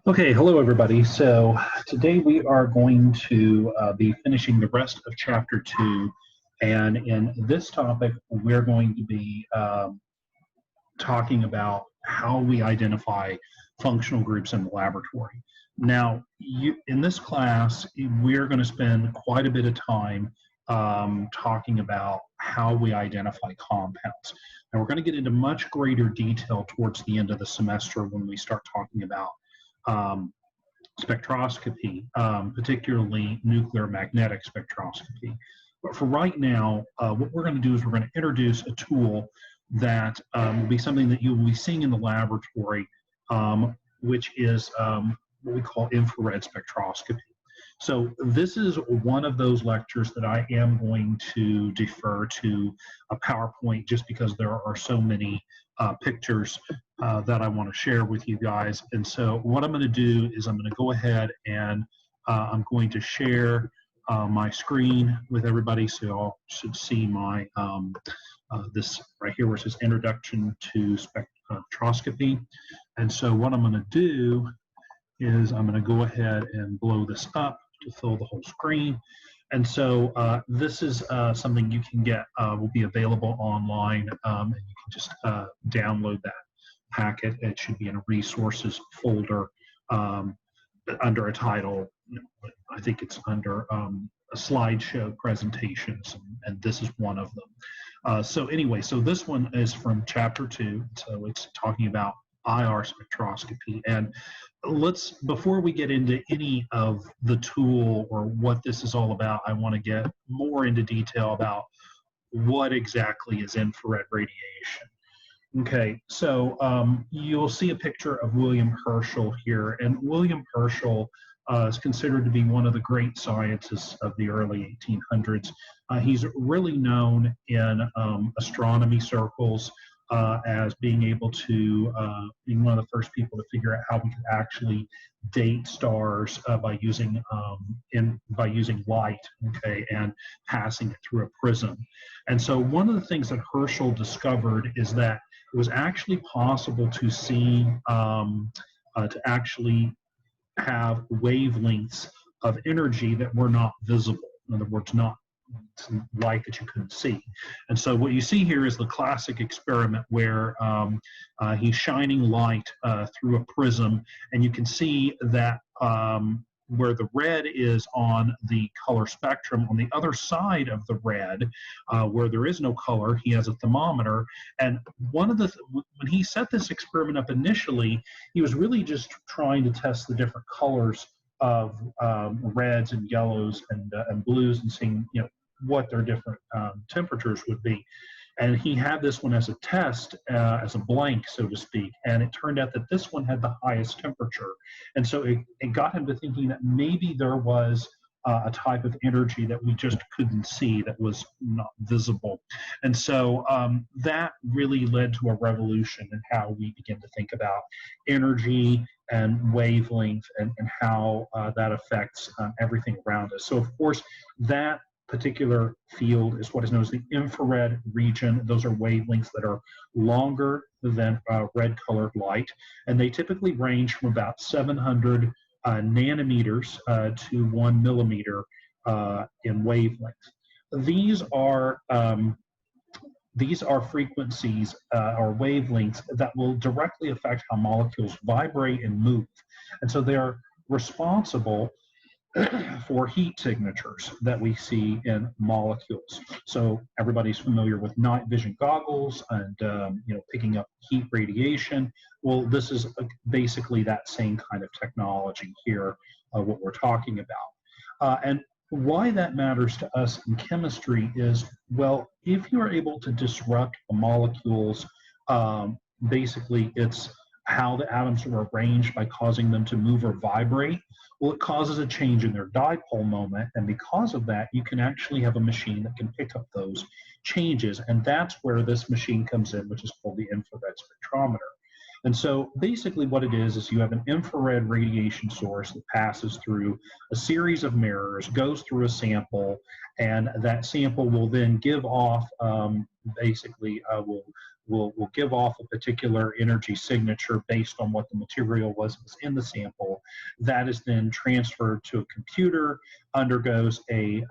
Okay, hello everybody. So today we are going to be finishing the rest of chapter 2, and in this topic we're going to be talking about how we identify functional groups in the laboratory. Now, in this class, we're going to spend quite a bit of time talking about how we identify compounds. And we're going to get into much greater detail towards the end of the semester when we start talking about um, spectroscopy, particularly nuclear magnetic spectroscopy. But for right now, what we're going to do is we're going to introduce a tool that will be something that you will be seeing in the laboratory, which is what we call infrared spectroscopy. So this is one of those lectures that I am going to defer to a PowerPoint just because there are so many pictures that I want to share with you guys. And so what I'm going to do is I'm going to go ahead and I'm going to share my screen with everybody, so you all should see my this right here where it says Introduction to Spectroscopy. And so what I'm going to do is I'm going to go ahead and blow this up to fill the whole screen. And so this is something you can get, will be available online, and you can just download that packet. It should be in a resources folder under a title. I think it's under a slideshow presentations, and this is one of them. So anyway, so this one is from chapter 2. So it's talking about IR spectroscopy. And before we get into any of the tool or what this is all about, I want to get more into detail about what exactly is infrared radiation. Okay, so you'll see a picture of William Herschel here, and William Herschel is considered to be one of the great scientists of the early 1800s. He's really known in astronomy circles as being able to being one of the first people to figure out how we could actually date stars by using light, okay, and passing it through a prism. And so one of the things that Herschel discovered is that it was actually possible to see to actually have wavelengths of energy that were not visible. In other words, not light that you couldn't see. And so what you see here is the classic experiment where he's shining light through a prism, and you can see that where the red is on the color spectrum, on the other side of the red, where there is no color, he has a thermometer. And when he set this experiment up initially, he was really just trying to test the different colors of reds and yellows and blues, and seeing what their different temperatures would be. And he had this one as a test, as a blank, so to speak. And it turned out that this one had the highest temperature. And so it got him to thinking that maybe there was a type of energy that we just couldn't see, that was not visible. And so that really led to a revolution in how we begin to think about energy and wavelength, and how that affects everything around us. So of course, that particular field is what is known as the infrared region. Those are wavelengths that are longer than red colored light, and they typically range from about 700 nanometers to 1 millimeter in wavelength. These are frequencies or wavelengths that will directly affect how molecules vibrate and move, and so they're responsible for heat signatures that we see in molecules. So everybody's familiar with night vision goggles and picking up heat radiation. Well, this is basically that same kind of technology here, what we're talking about. And why that matters to us in chemistry is, well, if you're able to disrupt a molecule's, basically it's how the atoms are arranged by causing them to move or vibrate. Well, it causes a change in their dipole moment, and because of that, you can actually have a machine that can pick up those changes, and that's where this machine comes in, which is called the infrared spectrometer. And so basically what it is you have an infrared radiation source that passes through a series of mirrors, goes through a sample, and that sample will then give off, will will give off a particular energy signature based on what the material was in the sample. That is then transferred to a computer, undergoes a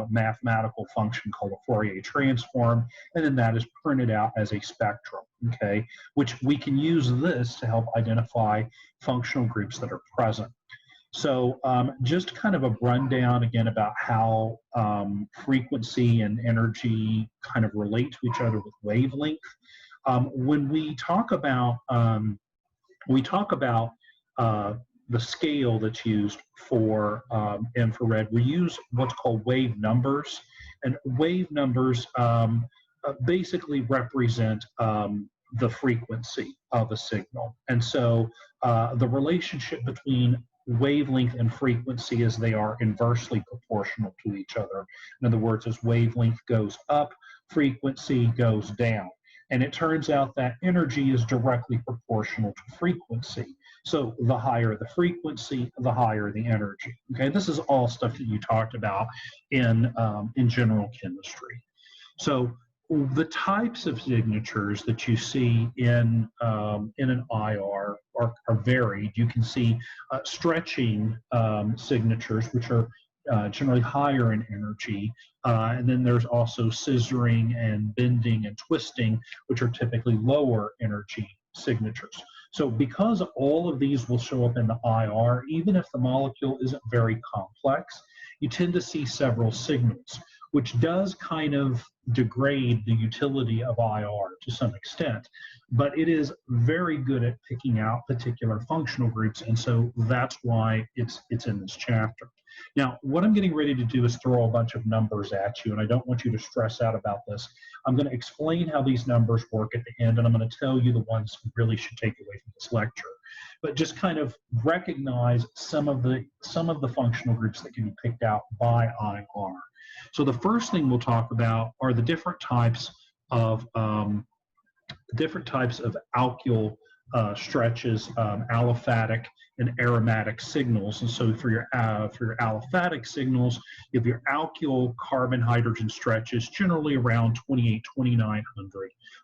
mathematical function called a Fourier transform, and then that is printed out as a spectrum, okay, which we can use this to help identify functional groups that are present. So just kind of a rundown again about how frequency and energy kind of relate to each other with wavelength. When we talk about the scale that's used for infrared, we use what's called wave numbers, and wave numbers basically represent the frequency of a signal. And so the relationship between wavelength and frequency is they are inversely proportional to each other. In other words, as wavelength goes up, frequency goes down. And it turns out that energy is directly proportional to frequency. So the higher the frequency, the higher the energy. Okay, this is all stuff that you talked about in general chemistry. So the types of signatures that you see in an IR are varied. You can see stretching signatures, which are generally higher in energy, and then there's also scissoring and bending and twisting, which are typically lower energy signatures. So because all of these will show up in the IR, even if the molecule isn't very complex, you tend to see several signals, which does kind of degrade the utility of IR to some extent, but it is very good at picking out particular functional groups, and so that's why it's in this chapter. Now, what I'm getting ready to do is throw a bunch of numbers at you, and I don't want you to stress out about this. I'm going to explain how these numbers work at the end, and I'm going to tell you the ones you really should take away from this lecture. But just kind of recognize some of the functional groups that can be picked out by IR. So the first thing we'll talk about are the different types of alkyl stretches, aliphatic and aromatic signals. And so for your aliphatic signals, you have your alkyl carbon hydrogen stretches, generally around 28-2900.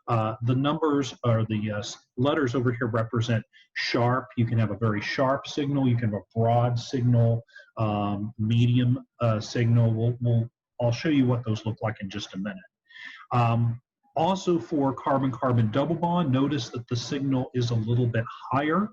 The numbers or the letters over here represent sharp. You can have a very sharp signal. You can have a broad signal, medium signal. I'll show you what those look like in just a minute. Also for carbon-carbon double bond, notice that the signal is a little bit higher,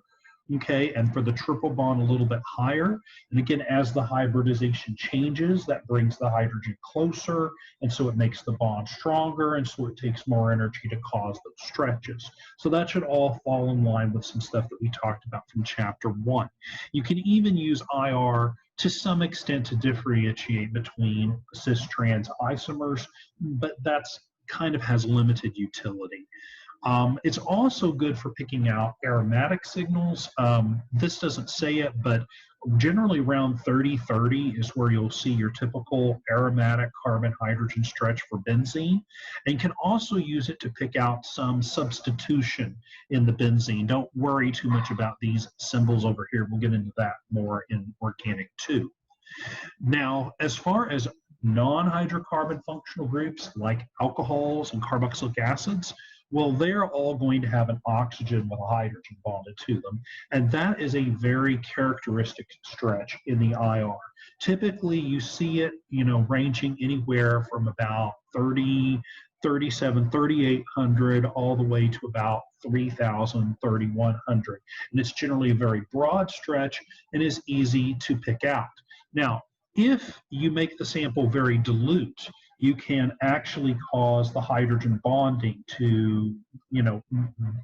okay, and for the triple bond a little bit higher. And again, as the hybridization changes, that brings the hydrogen closer, and so it makes the bond stronger, and so it takes more energy to cause those stretches. So that should all fall in line with some stuff that we talked about from chapter 1. You can even use IR to some extent to differentiate between cis-trans isomers, but that's kind of has limited utility. It's also good for picking out aromatic signals. This doesn't say it, but generally around 30-30 is where you'll see your typical aromatic carbon-hydrogen stretch for benzene, and can also use it to pick out some substitution in the benzene. Don't worry too much about these symbols over here. We'll get into that more in organic too. Now, as far as non-hydrocarbon functional groups like alcohols and carboxylic acids, well, they're all going to have an oxygen with a hydrogen bonded to them, and that is a very characteristic stretch in the IR. Typically, you see it, ranging anywhere from about 3,800 all the way to about 3,000, 3,100, and it's generally a very broad stretch and is easy to pick out. Now, if you make the sample very dilute, you can actually cause the hydrogen bonding to,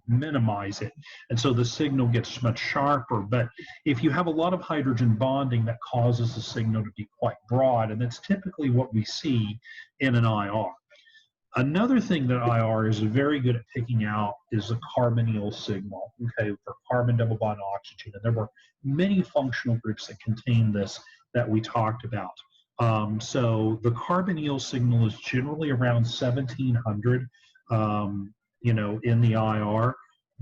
minimize it. And so the signal gets much sharper. But if you have a lot of hydrogen bonding, that causes the signal to be quite broad. And that's typically what we see in an IR. Another thing that IR is very good at picking out is a carbonyl signal, okay, for carbon double bond oxygen. And there were many functional groups that contain this that we talked about. So the carbonyl signal is generally around 1700, in the IR,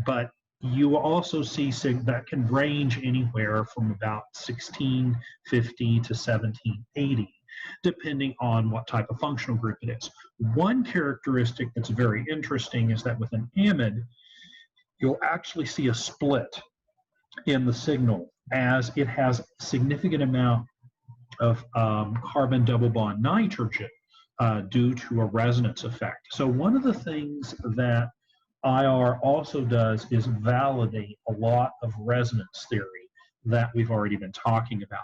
but you also see that can range anywhere from about 1650 to 1780. depending on what type of functional group it is. One characteristic that's very interesting is that with an amide, you'll actually see a split in the signal as it has a significant amount of carbon double bond nitrogen due to a resonance effect. So one of the things that IR also does is validate a lot of resonance theory that we've already been talking about.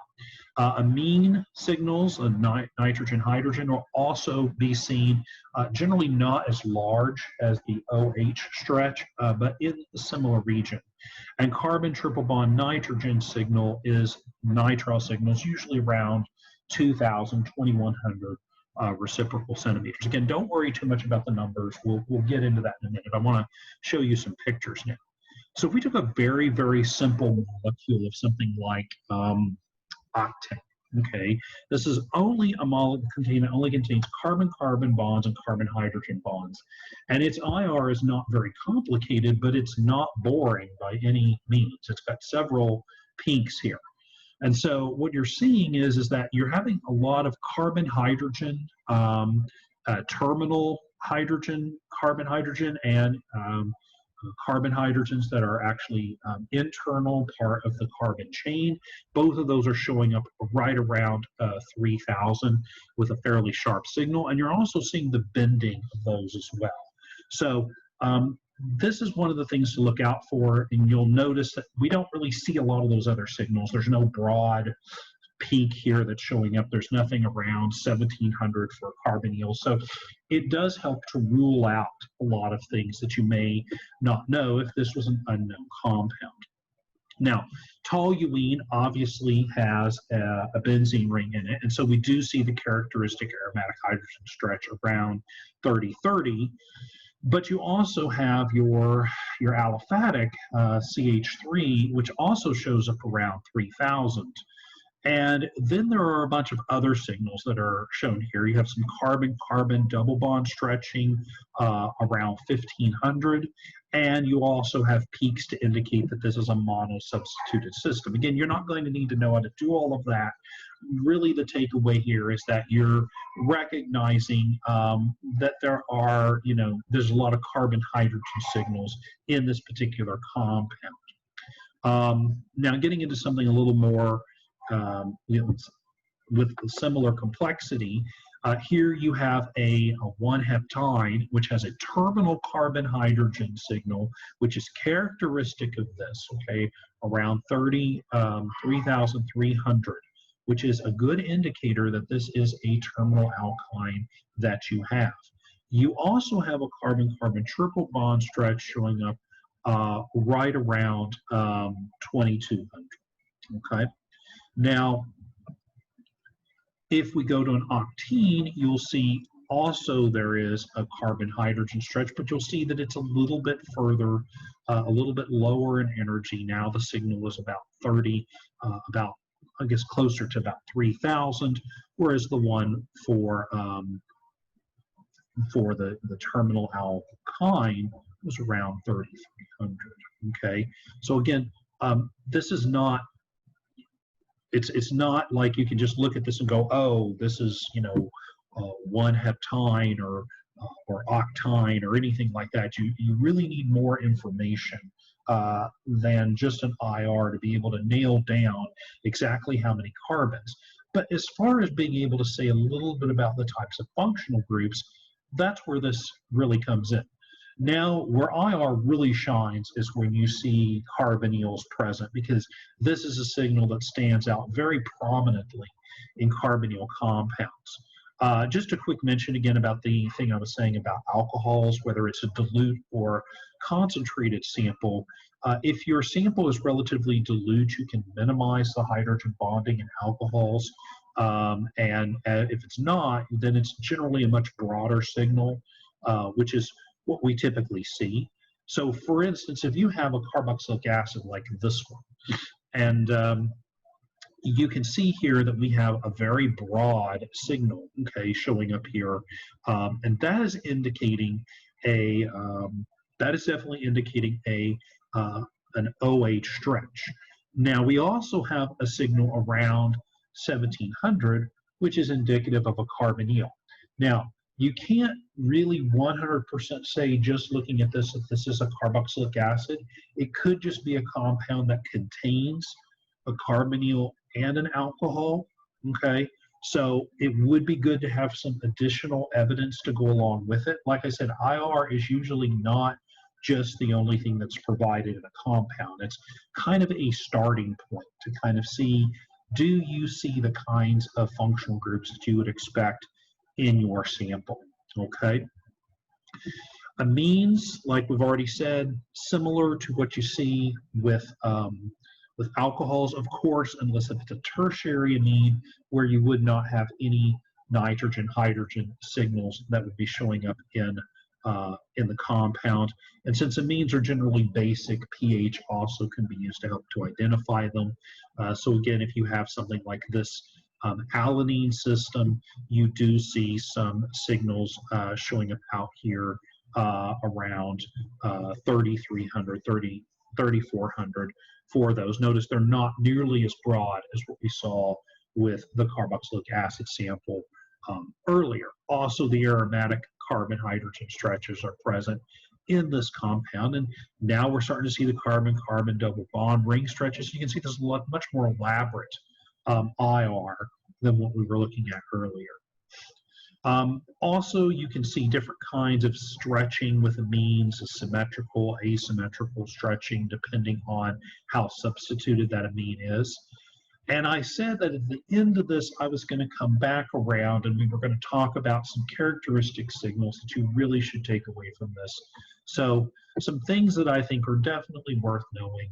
Amine signals, nitrogen, hydrogen, will also be seen generally not as large as the OH stretch, but in a similar region. And carbon triple bond nitrogen signal is nitrile signals, usually around 2,000, 2,100 reciprocal centimeters. Again, don't worry too much about the numbers. We'll get into that in a minute. I want to show you some pictures now. So if we took a very, very simple molecule of something like octane, okay, this is only a molecule that only contains carbon-carbon bonds and carbon-hydrogen bonds. And its IR is not very complicated, but it's not boring by any means. It's got several peaks here. And so what you're seeing is that you're having a lot of carbon-hydrogen, terminal hydrogen, carbon-hydrogen, and carbon hydrogens that are actually internal part of the carbon chain. Both of those are showing up right around 3,000 with a fairly sharp signal. And you're also seeing the bending of those as well. So this is one of the things to look out for, and you'll notice that we don't really see a lot of those other signals. There's no broad peak here that's showing up. There's nothing around 1,700 for carbonyl. So it does help to rule out a lot of things that you may not know if this was an unknown compound. Now, toluene obviously has a benzene ring in it, and so we do see the characteristic aromatic hydrogen stretch around 3030. But you also have your aliphatic CH3, which also shows up around 3,000. And then there are a bunch of other signals that are shown here. You have some carbon-carbon double bond stretching around 1,500. And you also have peaks to indicate that this is a mono-substituted system. Again, you're not going to need to know how to do all of that. Really, the takeaway here is that you're recognizing that there are, there's a lot of carbon-hydrogen signals in this particular compound. Now, getting into something a little more with similar complexity, here you have a 1-heptide, which has a terminal carbon-hydrogen signal, which is characteristic of this, okay, around 3,300, which is a good indicator that this is a terminal alkyne that you have. You also have a carbon-carbon triple bond stretch showing up right around 2,200, okay? Now, if we go to an octene, you'll see also there is a carbon-hydrogen stretch, but you'll see that it's a little bit further, a little bit lower in energy. Now the signal is about 30, I guess closer to about 3,000, whereas the one for the terminal alkyne was around 3,300. Okay, so again, this is not. It's not like you can just look at this and go, oh, this is 1-heptine or octine or anything like that. You really need more information than just an IR to be able to nail down exactly how many carbons. But as far as being able to say a little bit about the types of functional groups, that's where this really comes in. Now, where IR really shines is when you see carbonyls present, because this is a signal that stands out very prominently in carbonyl compounds. Just a quick mention again about the thing I was saying about alcohols, whether it's a dilute or concentrated sample. If your sample is relatively dilute, you can minimize the hydrogen bonding in alcohols. And if it's not, then it's generally a much broader signal, which is what we typically see. So for instance, if you have a carboxylic acid like this one, and you can see here that we have a very broad signal, okay, showing up here, and that is indicating that is definitely indicating an OH stretch. Now we also have a signal around 1,700, which is indicative of a carbonyl. Now, you can't really 100% say just looking at this if this is a carboxylic acid. It could just be a compound that contains a carbonyl and an alcohol, okay? So it would be good to have some additional evidence to go along with it. Like I said, IR is usually not just the only thing that's provided in a compound. It's kind of a starting point to kind of see, do you see the kinds of functional groups that you would expect in your sample, okay? Amines, like we've already said, similar to what you see with alcohols, of course, unless it's a tertiary amine where you would not have any nitrogen, hydrogen signals that would be showing up in the compound. And since amines are generally basic, pH also can be used to help to identify them. So again, if you have something like this alanine system, you do see some signals showing up out here around 3,300, 3,400 for those. Notice they're not nearly as broad as what we saw with the carboxylic acid sample earlier. Also, the aromatic carbon-hydrogen stretches are present in this compound, and now we're starting to see the carbon-carbon double bond ring stretches. You can see this much more elaborate IR than what we were looking at earlier. Also, you can see different kinds of stretching with amines, symmetrical, asymmetrical stretching, depending on how substituted that amine is. And I said that at the end of this, I was going to come back around and we were going to talk about some characteristic signals that you really should take away from this. So some things that I think are definitely worth knowing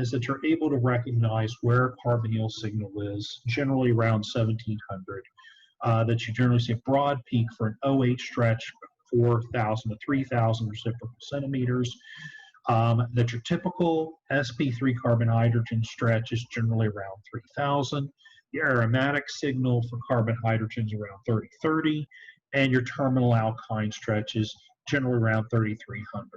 is that you're able to recognize where a carbonyl signal is, generally around 1700. That you generally see a broad peak for an OH stretch, 4,000 to 3,000 reciprocal centimeters. That your typical sp3 carbon hydrogen stretch is generally around 3,000. The aromatic signal for carbon hydrogen is around 3030, and your terminal alkyne stretch is generally around 3,300.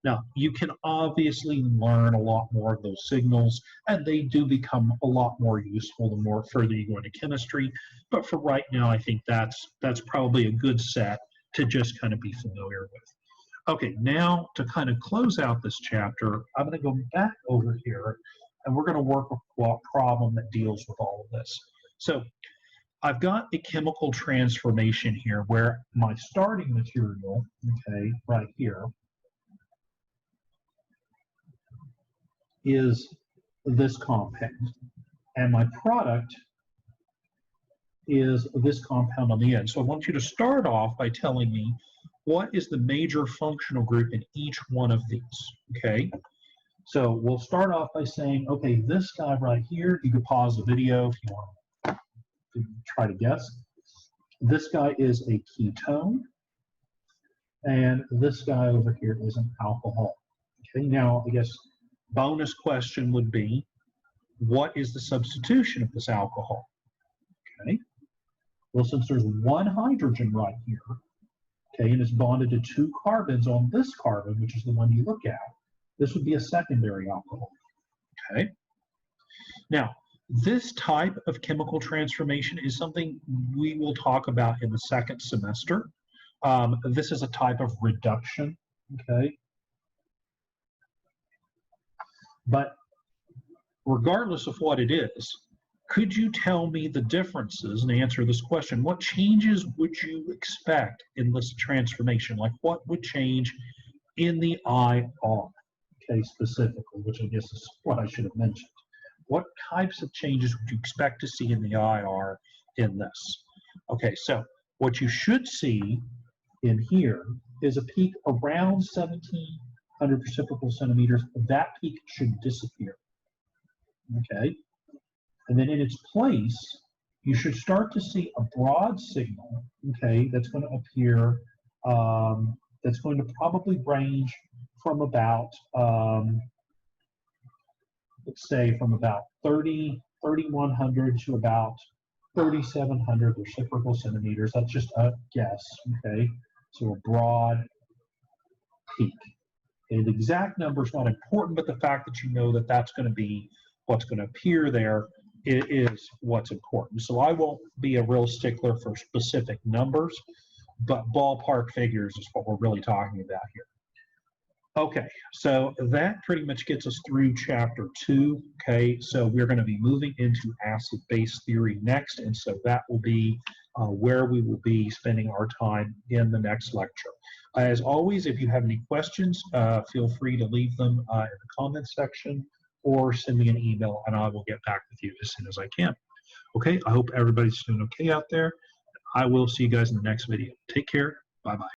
Now, you can obviously learn a lot more of those signals, and they do become a lot more useful the more further you go into chemistry. But for right now, I think that's probably a good set to just kind of be familiar with. Okay, now to kind of close out this chapter, I'm going to go back over here, and we're going to work a problem that deals with all of this. So I've got a chemical transformation here where my starting material, okay, right here, is this compound, and my product is this compound on the end. So I want you to start off by telling me what is the major functional group in each one of these, okay? So we'll start off by saying, okay, this guy right here, you could pause the video if you want to try to guess. This guy is a ketone, and this guy over here is an alcohol. Okay, now I guess bonus question would be, what is the substitution of this alcohol? Okay, well, since there's one hydrogen right here, okay, and it's bonded to two carbons on this carbon, which is the one you look at, this would be a secondary alcohol. Okay, now this type of chemical transformation is something we will talk about in the second semester. This is a type of reduction, okay? But regardless of what it is, could you tell me the differences and answer this question? What changes would you expect in this transformation? Like what would change in the IR, okay, specifically, which I guess is what I should have mentioned. What types of changes would you expect to see in the IR in this? Okay, so what you should see in here is a peak around 1,700 reciprocal centimeters. That peak should disappear, okay? And then in its place, you should start to see a broad signal, okay, that's going to appear, that's going to probably range from about, let's say from about 3,100 to about 3,700 reciprocal centimeters. That's just a guess, okay? So a broad peak. Okay, the exact number is not important, but the fact that you know that that's going to be what's going to appear there is what's important. So I won't be a real stickler for specific numbers, but ballpark figures is what we're really talking about here. Okay, so that pretty much gets us through chapter 2. Okay, so we're going to be moving into acid-base theory next, and so that will be where we will be spending our time in the next lecture. As always, if you have any questions, feel free to leave them in the comments section or send me an email, and I will get back with you as soon as I can. Okay, I hope everybody's doing okay out there. I will see you guys in the next video. Take care. Bye-bye.